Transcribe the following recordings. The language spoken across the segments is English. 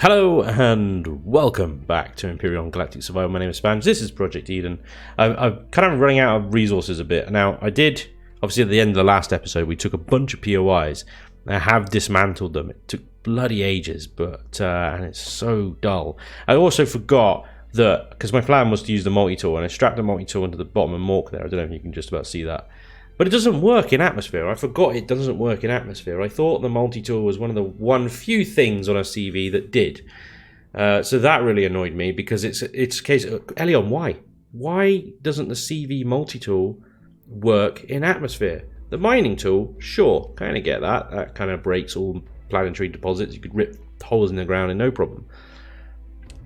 Hello and welcome back to Empyrion Galactic Survival. My name is Spanj. This is Project Eden. I'm kind of running out of resources a bit. Now, I did, obviously at the end of the last episode, we took a bunch of POIs. I have dismantled them. It took bloody ages, but and it's so dull. I also forgot that, because my plan was to use the multi-tool, and I strapped the multi-tool into the bottom of Mork there. I don't know if you can just about see that. But it doesn't work in atmosphere. I forgot it doesn't work in atmosphere. I thought the multi-tool was one of the few things on a CV that did. So that really annoyed me, because it's a case of, Elion, why? Why doesn't the CV multi-tool work in atmosphere? The mining tool, sure, kind of get that. That kind of breaks all planetary deposits. You could rip holes in the ground and no problem.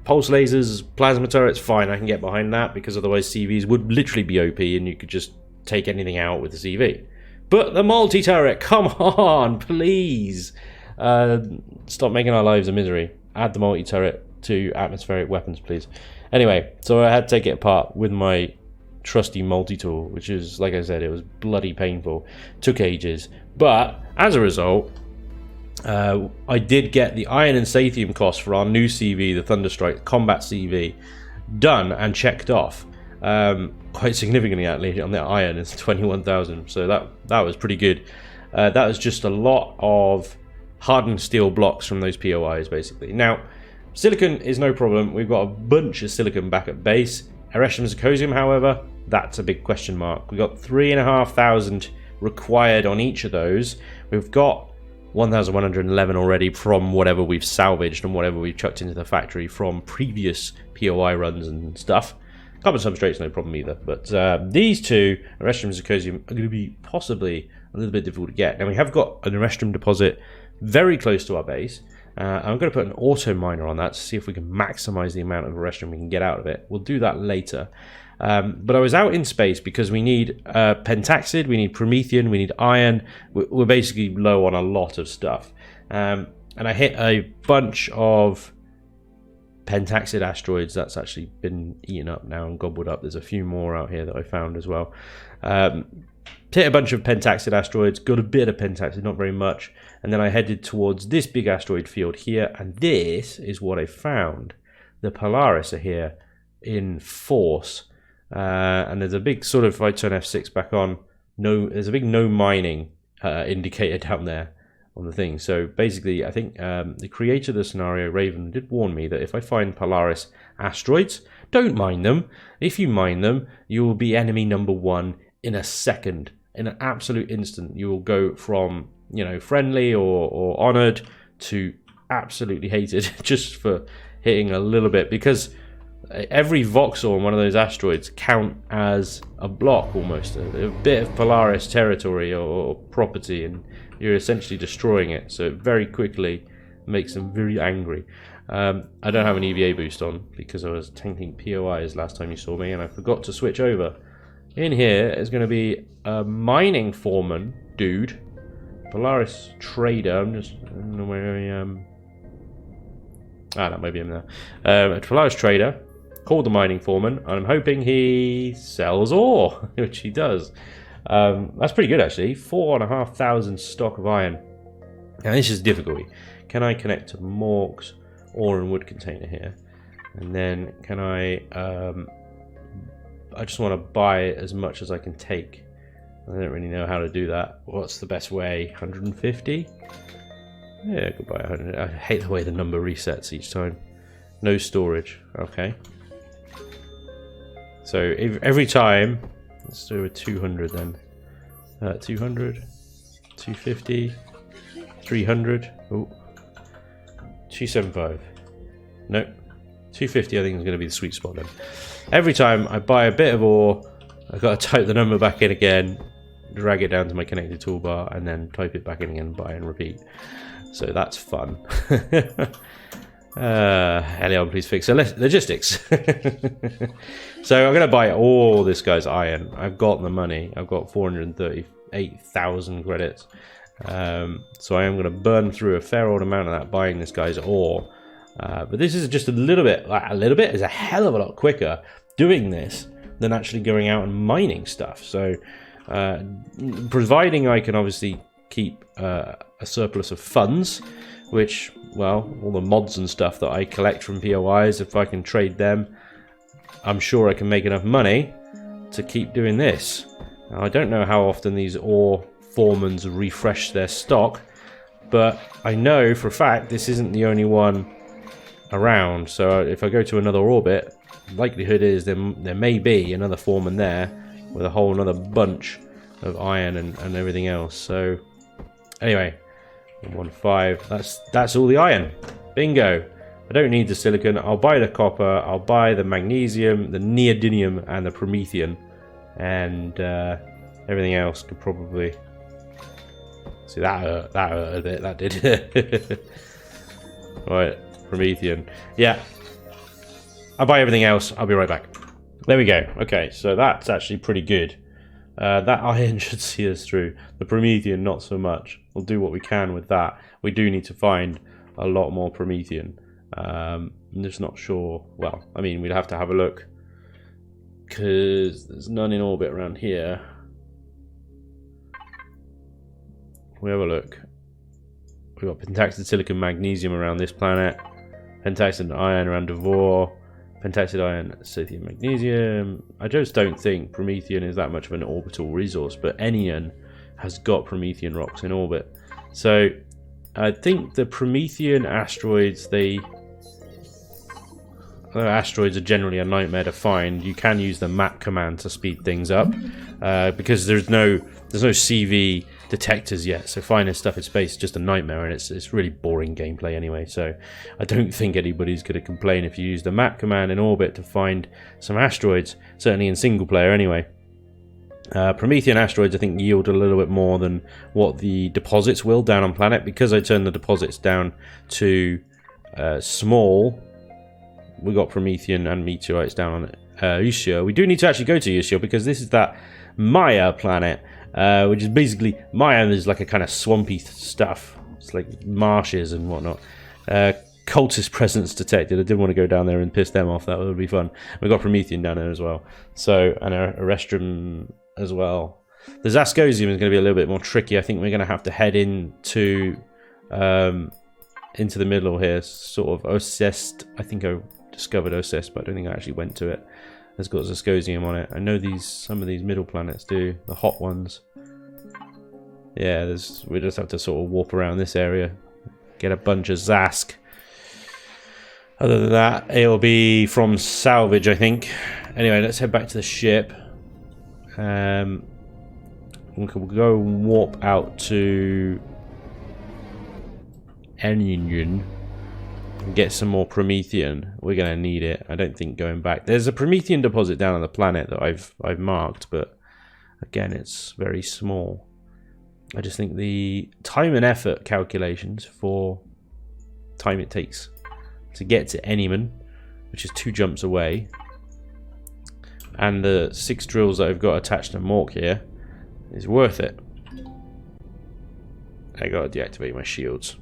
Pulse lasers, plasma turrets, fine, I can get behind that, because otherwise CVs would literally be OP and you could just take anything out with the CV. But the multi-turret, come on, please. Stop making our lives a misery. Add the multi-turret to atmospheric weapons, please. Anyway, so I had to take it apart with my trusty multi-tool, which is, like I said, it was bloody painful. Took ages. But, as a result, I did get the iron and sathium cost for our new CV, the Thunderstrike Combat CV, done and checked off. Quite significantly actually. On the iron, it's 21,000, so that was pretty good. That was just a lot of hardened steel blocks from those POIs basically. Now silicon is no problem. We've got a bunch of silicon back at base. Erestium zirconium, however, that's a big question mark. We've got 3,500 required on each of those. We've got 1,111 already from whatever we've salvaged and whatever we've chucked into the factory from previous POI runs and stuff. Carbon substrate's no problem either, but these two, Erestium and zirconium, are going to be possibly a little bit difficult to get. Now we have got an Erestium deposit very close to our base. I'm going to put an auto miner on that to see if we can maximize the amount of Erestium we can get out of it. We'll do that later. But I was out in space because we need pentaxid, we need promethium, we need iron. We're basically low on a lot of stuff. And I hit a bunch of pentaxid asteroids. That's actually been eaten up now and gobbled up. There's a few more out here that I found as well. Hit a bunch of pentaxid asteroids, got a bit of pentaxid, not very much, and then I headed towards this big asteroid field here, and this is what I found. The Polaris are here in force, and there's a big sort of, if I turn F6 back on, there's a big no mining indicator down there on the thing. So basically, I think the creator of the scenario, Raven, did warn me that if I find Polaris asteroids, don't mine them. If you mine them, you will be enemy number one in a second. In an absolute instant, you will go from, you know, friendly or honored to absolutely hated just for hitting a little bit, because every voxel on one of those asteroids count as a block almost, a bit of Polaris territory or property, and you're essentially destroying it. So it very quickly makes them very angry. I don't have an EVA boost on because I was tanking POIs last time you saw me, and I forgot to switch over. In here is going to be a mining foreman dude, Polaris trader. I'm just, I don't know where that might be him now. A Polaris trader called the mining foreman, and I'm hoping he sells ore, which he does. That's pretty good actually. 4,500 stock of iron. Now this is difficulty. Can I connect to Mork's ore and wood container here? And then can I just want to buy as much as I can take. I don't really know how to do that. What's the best way? 150? Yeah, I could buy 100. I hate the way the number resets each time. No storage. Okay. So if every time, let's do a 200 then. 200, 250, 300. Oh, 275. Nope. 250 I think is going to be the sweet spot then. Every time I buy a bit of ore, I've got to type the number back in again, drag it down to my connected toolbar, and then type it back in again, buy and repeat. So that's fun. Elion, please fix the logistics. So I'm going to buy all this guy's iron. I've got the money. I've got 438,000 credits. So I am going to burn through a fair old amount of that buying this guy's ore. But this is just a little bit is a hell of a lot quicker doing this than actually going out and mining stuff. So providing I can obviously keep a surplus of funds, which, well, all the mods and stuff that I collect from POIs, if I can trade them, I'm sure I can make enough money to keep doing this. Now, I don't know how often these ore foremans refresh their stock, but I know for a fact this isn't the only one around. So if I go to another orbit, likelihood is there may be another foreman there with a whole another bunch of iron and everything else. So anyway, 115, that's all the iron. Bingo. I don't need the silicon. I'll buy the copper, I'll buy the magnesium, the neodymium, and the promethium, and everything else could probably... See, that hurt a bit, that did. Right, promethium. Yeah. I'll buy everything else, I'll be right back. There we go. Okay, so that's actually pretty good. That iron should see us through. The promethium, not so much. We'll do what we can with that. We do need to find a lot more promethium. I'm just not sure. Well, I mean, we'd have to have a look, because there's none in orbit around here. We have a look. We've got pentaxid silicon magnesium around this planet, pentaxid iron around Devore, pentaxid iron lithium magnesium. I just don't think promethium is that much of an orbital resource, but Enion has got promethium rocks in orbit. So I think the promethium asteroids, asteroids are generally a nightmare to find. You can use the map command to speed things up, because there's no CV detectors yet, so finding stuff in space is just a nightmare, and it's really boring gameplay anyway. So I don't think anybody's going to complain if you use the map command in orbit to find some asteroids, certainly in single player anyway. Promethean asteroids I think yield a little bit more than what the deposits will down on planet, because I turned the deposits down to small. We got Promethean and meteorites down on Usio. We do need to actually go to Usio, because this is that Maya planet, which is basically, Maya is like a kind of swampy stuff. It's like marshes and whatnot. Cultist presence detected. I didn't want to go down there and piss them off. That would be fun. We got Promethean down there as well. So, and a Erestrum as well. The Zascosium is going to be a little bit more tricky. I think we're going to have to head into the middle here, sort of Ocest. I think I discovered Ocest, but I don't think I actually went to it. It's got Zascosium on it. I know some of these middle planets do, the hot ones. Yeah, we just have to sort of warp around this area, get a bunch of Zask. Other than that, it'll be from salvage, I think. Anyway, let's head back to the ship. We'll go warp out to Empyrion and get some more Promethean. We're gonna need it. I don't think going back. There's a Promethean deposit down on the planet that I've marked, but again, it's very small. I just think the time and effort calculations for time it takes to get to Eniman, which is 2 jumps away, and the 6 drills that I've got attached to Mork here is worth it. I gotta deactivate my shields.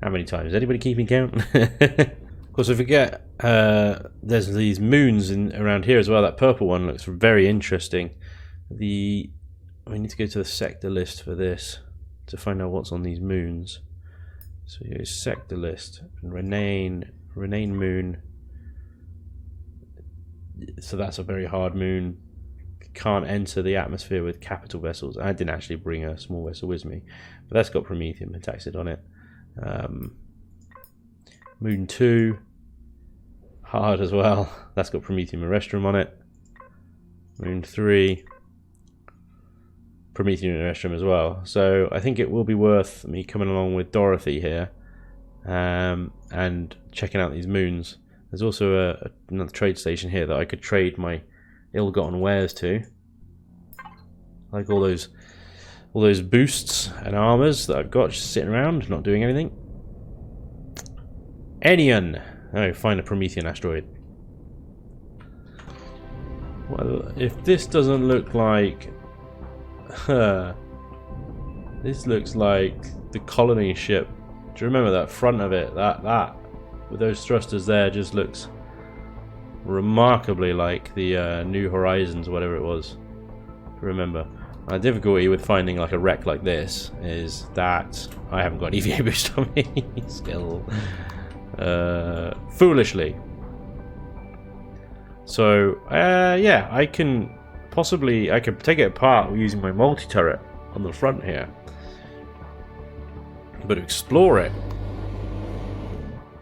How many times? Anybody keeping count? Of course, I forget there's these moons around here as well. That purple one looks very interesting. We need to go to the sector list for this to find out what's on these moons. So here's sector list, and Renane moon. So that's a very hard moon. Can't enter the atmosphere with capital vessels. I didn't actually bring a small vessel with me, but that's got Promethean pentaxid on it. Moon 2, hard as well. That's got Promethean Erestrum on it. Moon 3, Promethean Erestrum as well. So I think it will be worth me coming along with Dorothy here, and checking out these moons. There's also another trade station here that I could trade my ill-gotten wares to, like all those boosts and armors that I've got just sitting around not doing anything. Enion. Oh, find a Promethean asteroid. Well, if this doesn't look like this looks like the colony ship. Do you remember that front of it? That with those thrusters there just looks remarkably like the New Horizons, whatever it was. Remember, My difficulty with finding like a wreck like this is that I haven't got an EVA boost on me still, foolishly. So yeah, I could take it apart using my multi-turret on the front here, but to explore it,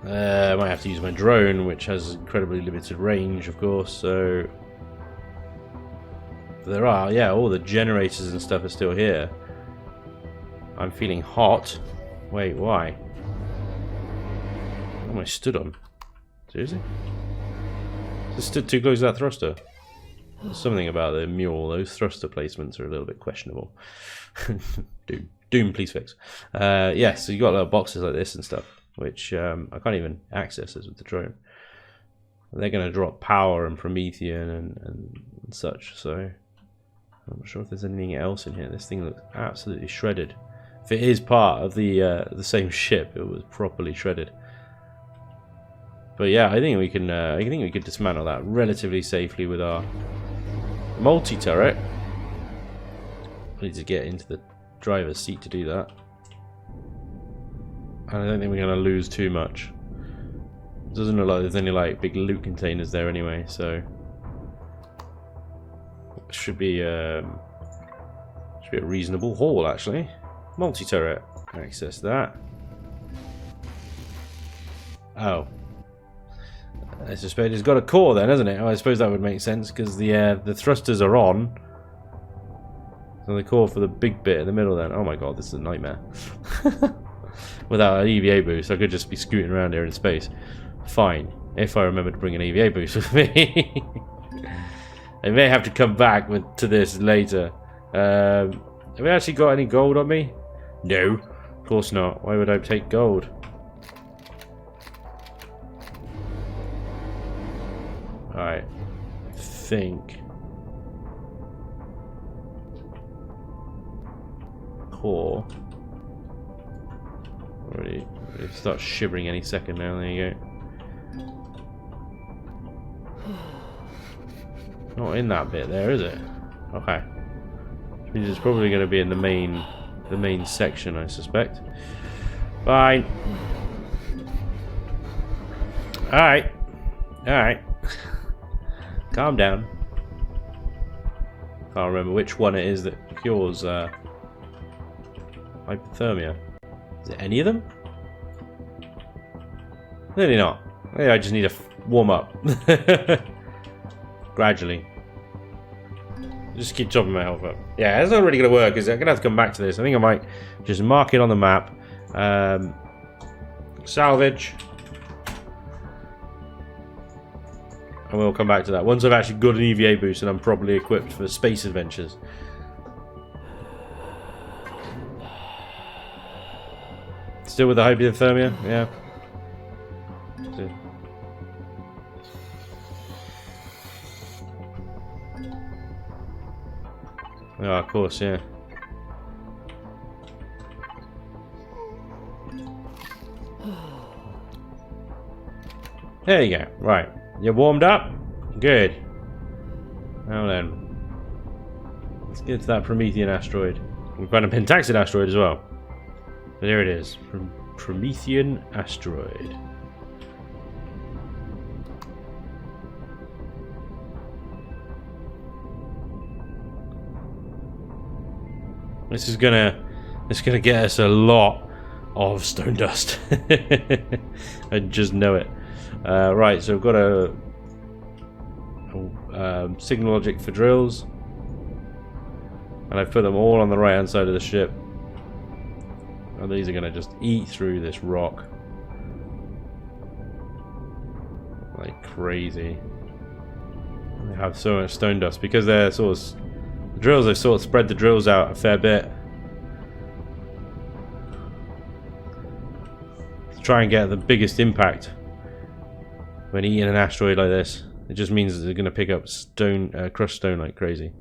I might have to use my drone, which has incredibly limited range, of course. So there are, yeah, all the generators and stuff are still here. I'm feeling hot. Wait, why? What am I stood on? Seriously? Just stood too close to that thruster. There's something about the mule. Those thruster placements are a little bit questionable. Doom, please fix. Yeah, so you got little boxes like this and stuff, which I can't even access this with the drone. They're going to drop power and Promethean and such, so I'm not sure if there's anything else in here. This thing looks absolutely shredded. If it is part of the same ship, it was properly shredded. But yeah, I think we can. I think we could dismantle that relatively safely with our multi-turret. I need to get into the driver's seat to do that. And I don't think we're going to lose too much. It doesn't look like there's any like big loot containers there anyway, so it should be a reasonable haul actually. Multi-turret, access that. Oh. I suspect it's got a core then, hasn't it? Oh, I suppose that would make sense because the thrusters are on. So the core for the big bit in the middle then. Oh my god, this is a nightmare. Without an EVA boost, I could just be scooting around here in space. Fine, if I remember to bring an EVA boost with me. I may have to come back to this later. Have we actually got any gold on me? No, of course not. Why would I take gold? Alright, I think core already start shivering any second now. There you go. Not in that bit there, is it? Okay, which means it's probably going to be in the main section, I suspect. Fine. Alright. Alright. Calm down. Can't remember which one it is that cures hypothermia. Is it any of them? Really not. Maybe I just need to warm up. Gradually. Just keep chopping my health up. Yeah, it's not really going to work, is it? I'm going to have to come back to this. I think I might just mark it on the map. Salvage. And we'll come back to that once I've actually got an EVA boost and I'm properly equipped for space adventures. Still with the hypothermia? Yeah. Oh, of course, yeah. There you go. Right. You're warmed up? Good. Now then. Let's get to that Promethean asteroid. We've got a Pentaxid asteroid as well. But there it is. Promethean asteroid. This is gonna get us a lot of stone dust. I just know it. Right, so we've got a signal logic for drills, and I've put them all on the right hand side of the ship, and these are going to just eat through this rock like crazy. They have so much stone dust because they're sort of the drills. They've sort of spread the drills out a fair bit to try and get the biggest impact when eating an asteroid like this. It just means that they're going to pick up stone, crushed stone like crazy.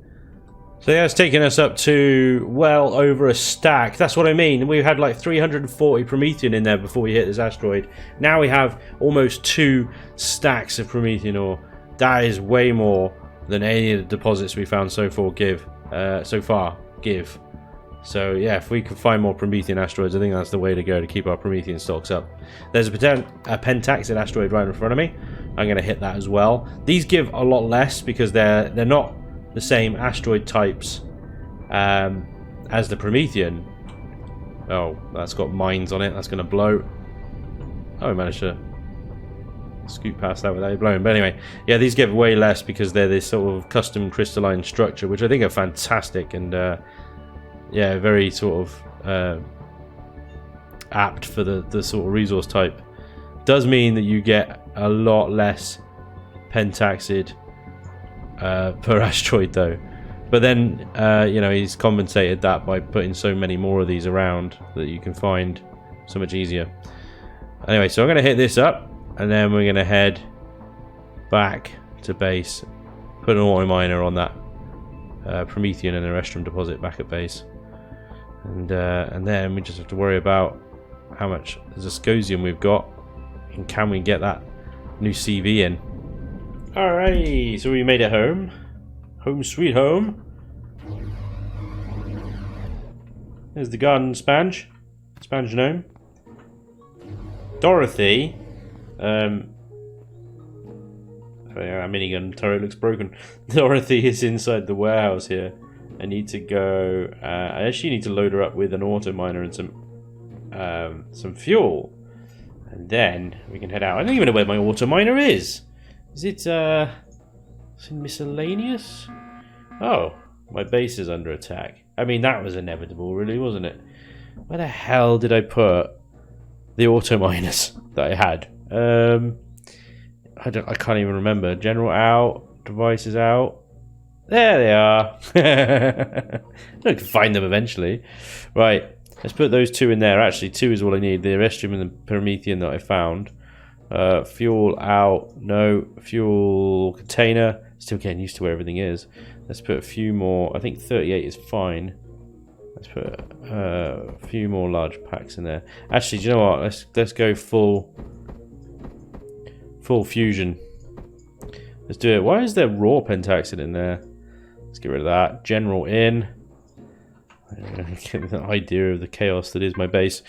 So yeah, it's taken us up to well over a stack. That's what I mean. We had like 340 Promethean in there before we hit this asteroid. Now we have almost 2 stacks of Promethean ore. That is way more than any of the deposits we found so far give. So yeah, if we can find more Promethean asteroids, I think that's the way to go to keep our Promethean stocks up. There's a pentaxid asteroid right in front of me. I'm going to hit that as well. These give a lot less because they're not the same asteroid types as the Promethean. Oh, that's got mines on it. That's going to blow. Oh, we managed to scoot past that without it blowing. But anyway, yeah, these give way less because they're this sort of custom crystalline structure, which I think are fantastic and yeah, very sort of apt for the sort of resource type. Does mean that you get a lot less pentaxid per asteroid though. But then, you know, he's compensated that by putting so many more of these around that you can find so much easier. Anyway, so I'm going to hit this up, and then we're going to head back to base, put an auto miner on that Promethean and the Erestrum deposit back at base. And then we just have to worry about how much Zascosium we've got, and can we get that new CV in. Alrighty, so we made it home. Home sweet home. There's the garden Spanj. Spanj gnome. Dorothy. Our minigun turret looks broken. Dorothy is inside the warehouse here. I need to go. I actually need to load her up with an auto miner and some fuel, and then we can head out. I don't even know where my auto miner is. Is it it's in miscellaneous? Oh, my base is under attack. I mean, that was inevitable, really, wasn't it? Where the hell did I put the auto miners that I had? I can't even remember. General out, devices out. There they are. I can find them eventually. Right, let's put those two in there. Actually, two is all I need. The Erestrum and the Promethean that I found. Fuel out. No. Fuel container. Still getting used to where everything is. Let's put a few more. I think 38 is fine. Let's put a few more large packs in there. Actually, do you know what? Let's go full fusion. Let's do it. Why is there raw pentaxid in there? Let's get rid of that. General in. Get the idea of the chaos that is my base.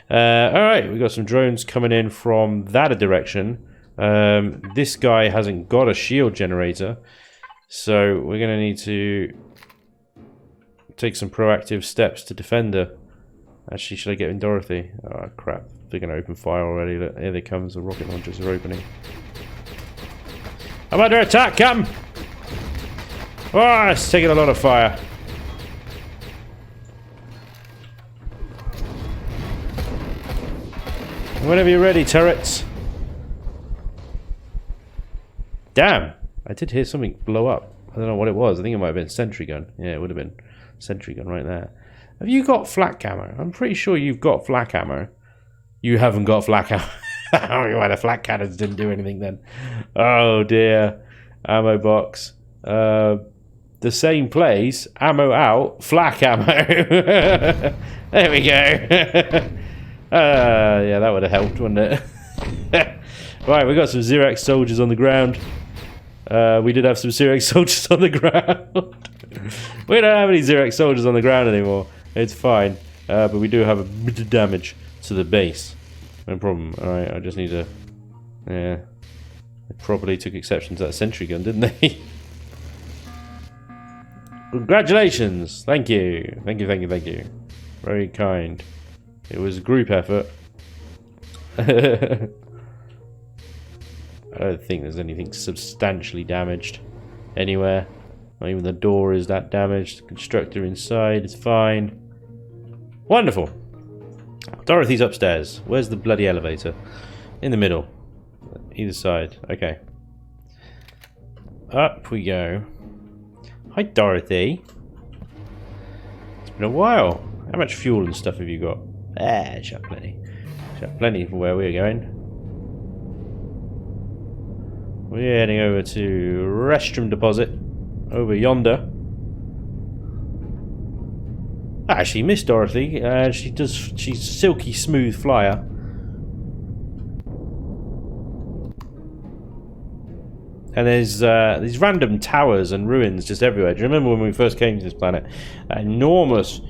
Alright, we've got some drones coming in from that direction. This guy hasn't got a shield generator, so we're going to need to take some proactive steps to defend her. Actually, should I get in Dorothy? Oh crap, they're going to open fire already. Look, here they come, the rocket launchers are opening. I'm under attack, Captain! Oh, it's taking a lot of fire. Whenever you're ready, turrets. Damn, I did hear something blow up. I don't know what it was. I think it might have been sentry gun. Yeah, it would have been sentry gun right there. Have you got flak ammo? I'm pretty sure you've got flak ammo. You haven't got flak ammo. Why the flak cannons didn't do anything then. Oh dear. Ammo box. The same place. Ammo out. Flak ammo. There we go. Yeah, that would have helped, wouldn't it? Right, we got some Xerox soldiers on the ground. We did have some Xerox soldiers on the ground. We don't have any Xerox soldiers on the ground anymore. It's fine. But we do have a bit of damage to the base. No problem. Alright, I just need to... Yeah. They probably took exception to that sentry gun, didn't they? Congratulations! Thank you. Thank you, thank you, thank you. Very kind. It was a group effort. I don't think there's anything substantially damaged anywhere. Not even the door is that damaged. The constructor inside is fine. Wonderful. Dorothy's upstairs. Where's the bloody elevator? In the middle. Either side. Okay. Up we go. Hi, Dorothy. It's been a while. How much fuel and stuff have you got? Ah, she's got plenty. She's got plenty for where we're going. We're heading over to Erestrum deposit. Over yonder. I actually miss Dorothy. She's a silky smooth flyer. And there's these random towers and ruins just everywhere. Do you remember when we first came to this planet? That enormous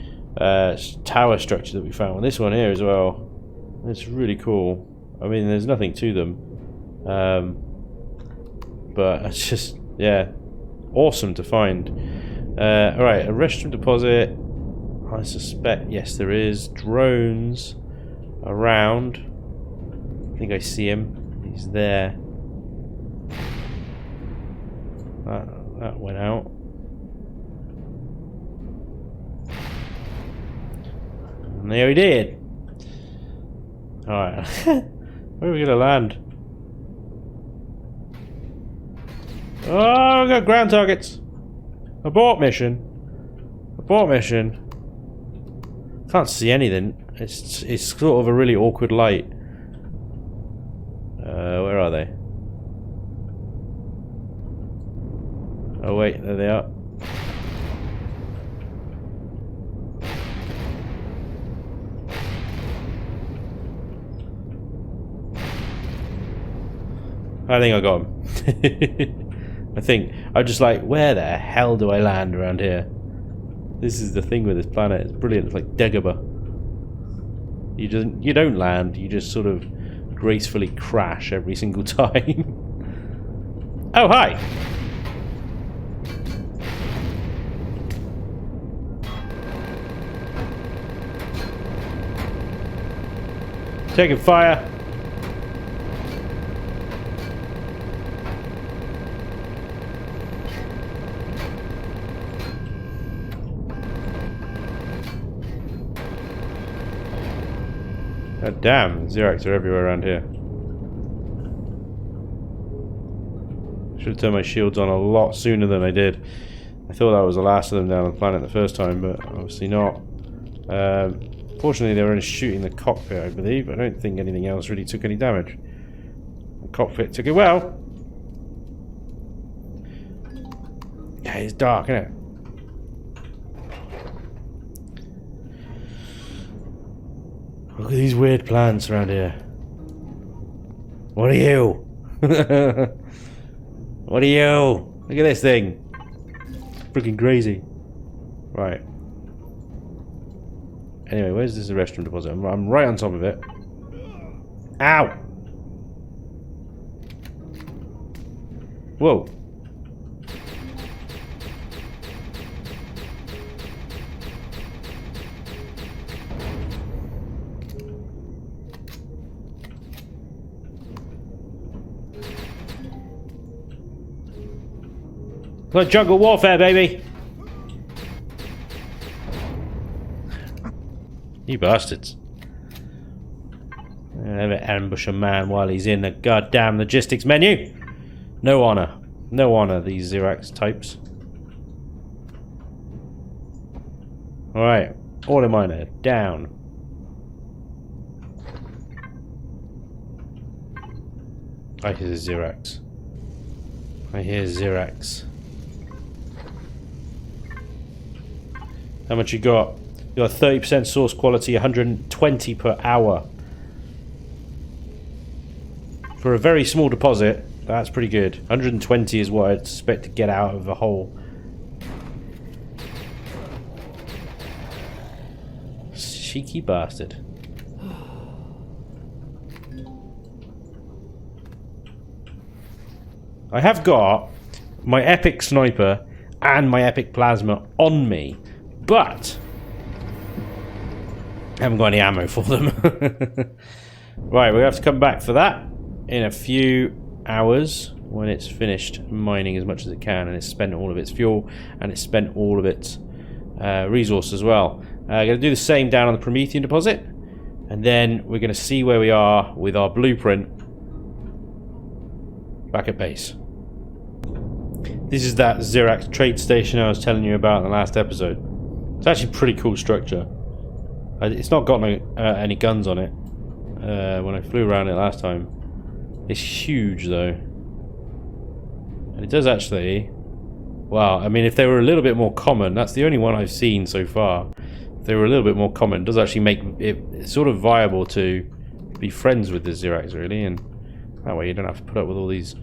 tower structure that we found. And this one here as well. It's really cool. I mean, there's nothing to them. But it's just, yeah, awesome to find. Alright, a restroom deposit. I suspect, yes, there is. Drones around. I think I see him. He's there. That went out. And there he did. Alright. Where are we going to land? Oh, we got ground targets. Abort mission. Abort mission. Can't see anything. It's sort of a really awkward light. Where are they? Oh wait, there they are. I think I got him. I think I'm just like, where the hell do I land around here? This is the thing with this planet. It's brilliant. It's like Dagobah. You don't land. You just sort of gracefully crash every single time. Oh hi. Taking fire. God damn, Xerax are everywhere around here. Should have turned my shields on a lot sooner than I did. I thought that was the last of them down on the planet the first time, but obviously not. Fortunately, they were only shooting the cockpit, I believe. I don't think anything else really took any damage. The cockpit took it well. Yeah, it's dark, isn't it? Look at these weird plants around here. What are you? What are you? Look at this thing. Freaking crazy. Right. Anyway, where's this restroom deposit? I'm right on top of it. Ow! Whoa. Like jungle warfare, baby! You bastards. Never ambush a man while he's in the goddamn logistics menu. No honor. No honor, these Xerax types. Alright. Order miner. Down. I hear Xerax. I hear Xerax. How much you got? You got 30% source quality, 120 per hour. For a very small deposit, that's pretty good. 120 is what I'd expect to get out of a whole. Cheeky bastard. I have got my epic sniper and my epic plasma on me, but I haven't got any ammo for them. Right, we have to come back for that in a few hours when it's finished mining as much as it can and it's spent all of its fuel and it's spent all of its resource as well. Going to do the same down on the Promethean deposit, and then we're going to see where we are with our blueprint back at base. This is that Xerax trade station I was telling you about in the last episode. It's actually a pretty cool structure. It's not got any guns on it when I flew around it last time. It's huge though. And it does actually... Wow, I mean if they were a little bit more common, that's the only one I've seen so far. If they were a little bit more common, it does actually make it sort of viable to be friends with the Xerax really, and that way you don't have to put up with all these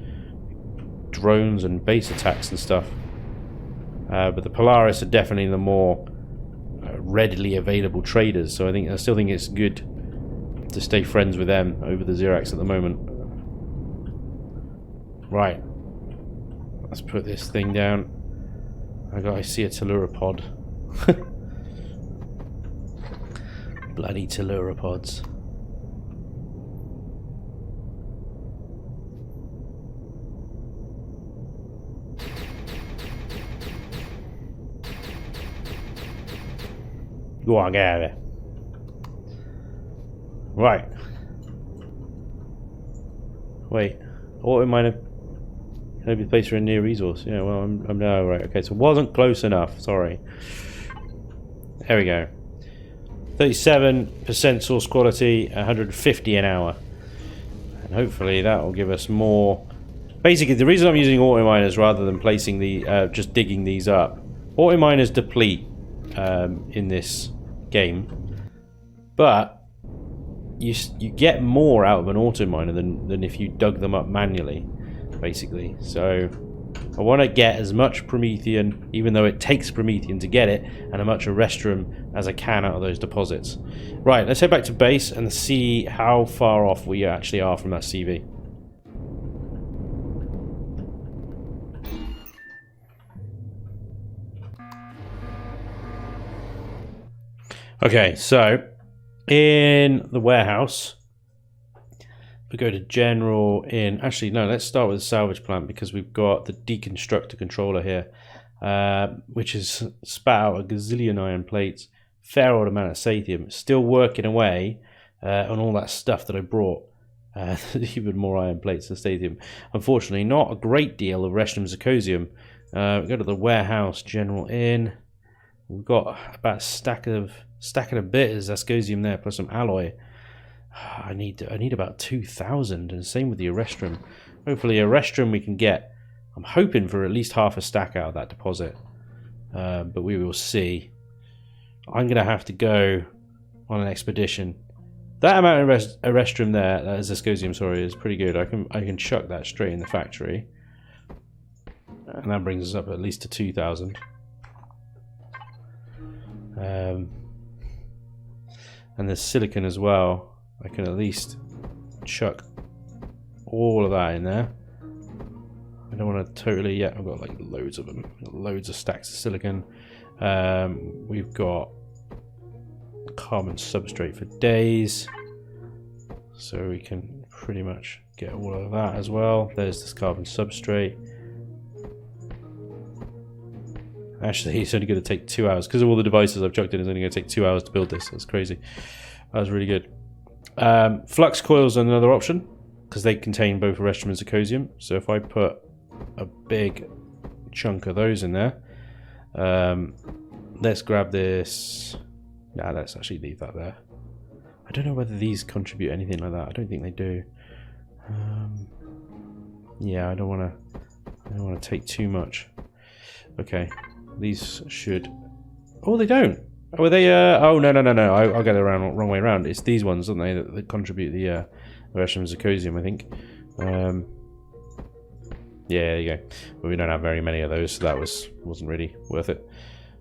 drones and base attacks and stuff. But the Polaris are definitely the more readily available traders, so I still think it's good to stay friends with them over the Xerax at the moment. Right, let's put this thing down. I see a Telluropod. Bloody Telluropods. Go on, get out of here. Right. Wait. Auto miner can be placed for a near resource. Yeah, well, I'm no, right. Okay, so it wasn't close enough. Sorry. There we go. 37% source quality, 150 an hour. And hopefully that will give us more. Basically, the reason I'm using auto miners rather than placing the just digging these up. Auto miners deplete in this game, but you get more out of an auto miner than if you dug them up manually, basically. So I want to get as much Promethean, even though it takes Promethean to get it, and as much Erestrum as I can out of those deposits. Right, let's head back to base and see how far off we actually are from that CV. Okay, so in the warehouse, we go to general in. Actually, no, let's start with the salvage plant because we've got the deconstructor controller here, which has spat out a gazillion iron plates, fair old amount of sathium, still working away on all that stuff that I brought. Even more iron plates and sathium. Unfortunately, not a great deal of Erestrum zirconium. We go to the warehouse, general in. We've got about a stack and a bit of zirconium there, plus some alloy. I need about 2,000, and same with the Erestrum. Hopefully Erestrum we can get. I'm hoping for at least half a stack out of that deposit, but we will see. I'm gonna have to go on an expedition. That amount of Erestrum there, that is zirconium, sorry, is pretty good. I can chuck that straight in the factory, and that brings us up at least to 2,000. And there's silicon as well. I can at least chuck all of that in there. I don't want to totally yet. I've got like loads of them, loads of stacks of silicon. We've got carbon substrate for days, so we can pretty much get all of that as well. There's this carbon substrate. Actually, it's only going to take 2 hours because of all the devices I've chucked in. It's only going to take 2 hours to build this. That's crazy. That was really good. Flux coils are another option because they contain both Erestrum and zirconium. So if I put a big chunk of those in there, let's grab this. Nah, let's actually leave that there. I don't know whether these contribute anything like that. I don't think they do. Yeah, I don't want to take too much. Okay. These should. Oh, they don't. Oh, are they? Oh, no. I'll get it wrong way around. It's these ones, aren't they, that contribute the Erestrum zirconium, I think. Yeah, there you go. But we don't have very many of those, so that wasn't really worth it.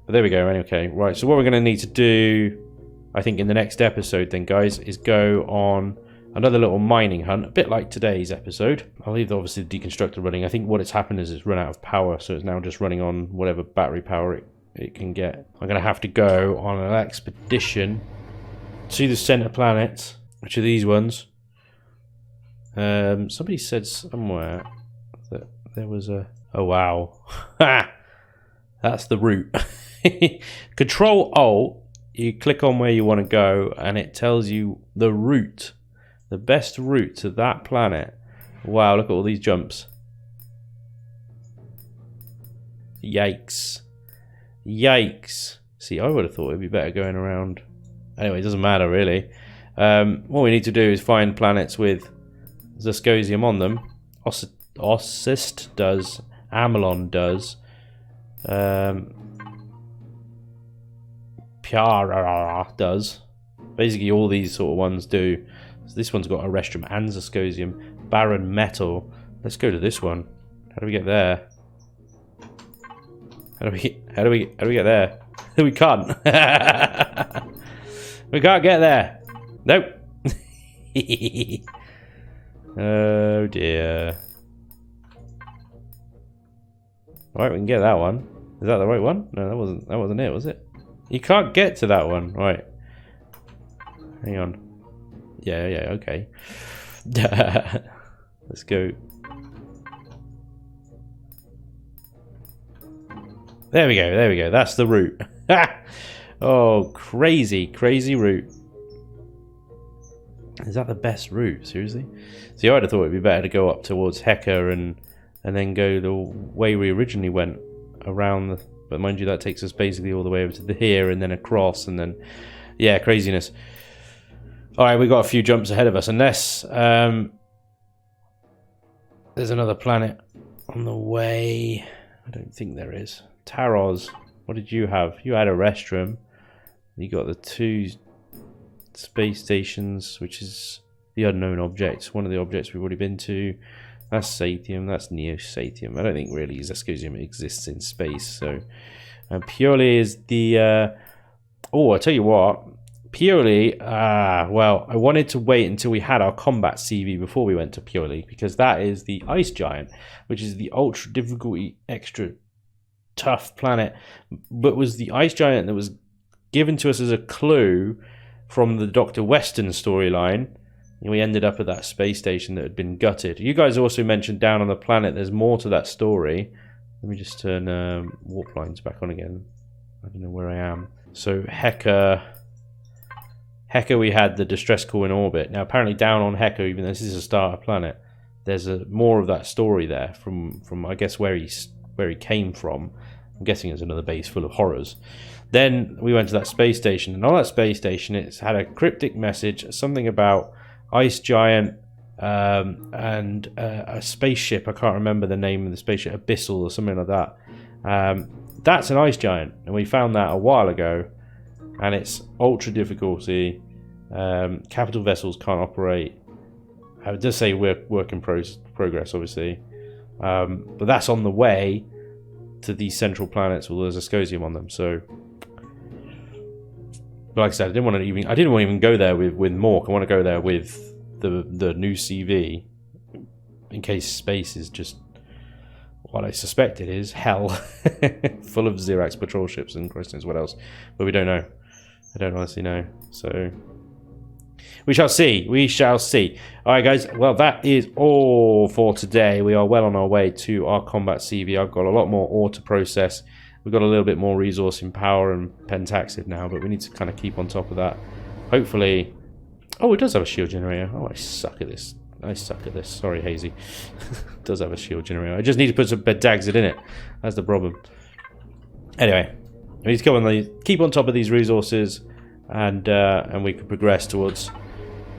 But there we go. Okay, right. So what we're going to need to do, I think, in the next episode, then, guys, is go on another little mining hunt, a bit like today's episode. I'll leave obviously the deconstructor running. I think what it's happened is it's run out of power, so it's now just running on whatever battery power it can get. I'm going to have to go on an expedition to the center planet, which are these ones. Somebody said somewhere that there was a... Oh, wow. That's the route. Control-Alt, you click on where you want to go, and it tells you the route. The best route to that planet. Wow, look at all these jumps. Yikes. Yikes. See, I would have thought it'd be better going around. Anyway, it doesn't matter really. What we need to do is find planets with zirconium on them. Ossist does. Amelon does. Piara does. Basically all these sort of ones do. So this one's got Erestrum and zirconium. Barren metal. Let's go to this one. How do we get there? How do we get there? We can't. We can't get there. Nope. Oh dear. Right, we can get that one. Is that the right one? No, that wasn't it, was it? You can't get to that one. Right. Hang on. Yeah, okay. Let's go. There we go. That's the route. Oh, crazy route. Is that the best route? Seriously? See, I'd have thought it'd be better to go up towards Heka and then go the way we originally went around the, but mind you, that takes us basically all the way over to here and then across and then, yeah, craziness. Alright, we've got a few jumps ahead of us, unless there's another planet on the way. I don't think there is. Taros, what did you have? You had a restrum. You got the 2 space stations, which is the unknown objects. One of the objects we've already been to. That's Satium, that's Neo-Satium. I don't think really Zeskosium exists in space. So purely is the... oh, I tell you what. Purely, well, I wanted to wait until we had our combat CV before we went to Purely, because that is the Ice Giant, which is the ultra difficulty, extra tough planet, but was the Ice Giant that was given to us as a clue from the Dr. Weston storyline. And we ended up at that space station that had been gutted. You guys also mentioned down on the planet there's more to that story. Let me just turn warp lines back on again. I don't know where I am. So Heka, we had the distress call in orbit. Now apparently down on Heka, even though this is a starter planet, there's more of that story there from I guess where he came from. I'm guessing it's another base full of horrors. Then we went to that space station, and on that space station it's had a cryptic message, something about Ice Giant and a spaceship. I can't remember the name of the spaceship, Abyssal or something like that. That's an Ice Giant, and we found that a while ago, and it's ultra difficulty. Capital vessels can't operate. It does say we're work in progress, obviously, but that's on the way to these central planets with there's Zeskosium on them. So, but like I said, I didn't want to even go there with Mork. I want to go there with the new CV, in case space is just what I suspect it is, hell, full of Xerax patrol ships and Christ knows what else. But we don't know. I don't honestly know. So we shall see. We shall see. All right, guys. Well, that is all for today. We are well on our way to our combat CV. I've got a lot more ore to process. We've got a little bit more resource in power and pentaxive now, but we need to kind of keep on top of that. Hopefully... Oh, it does have a shield generator. Oh, I suck at this. Sorry, Hazy. It does have a shield generator. I just need to put some pentaxid in it. That's the problem. Anyway, we need to keep on top of these resources, and we can progress towards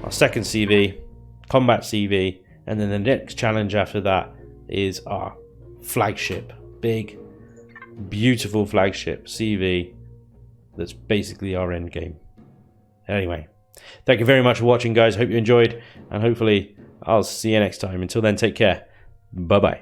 our second CV, combat CV, and then the next challenge after that is our flagship, big, beautiful flagship CV. That's basically our end game. Anyway, thank you very much for watching, guys. Hope you enjoyed, and hopefully I'll see you next time. Until then, take care. Bye bye.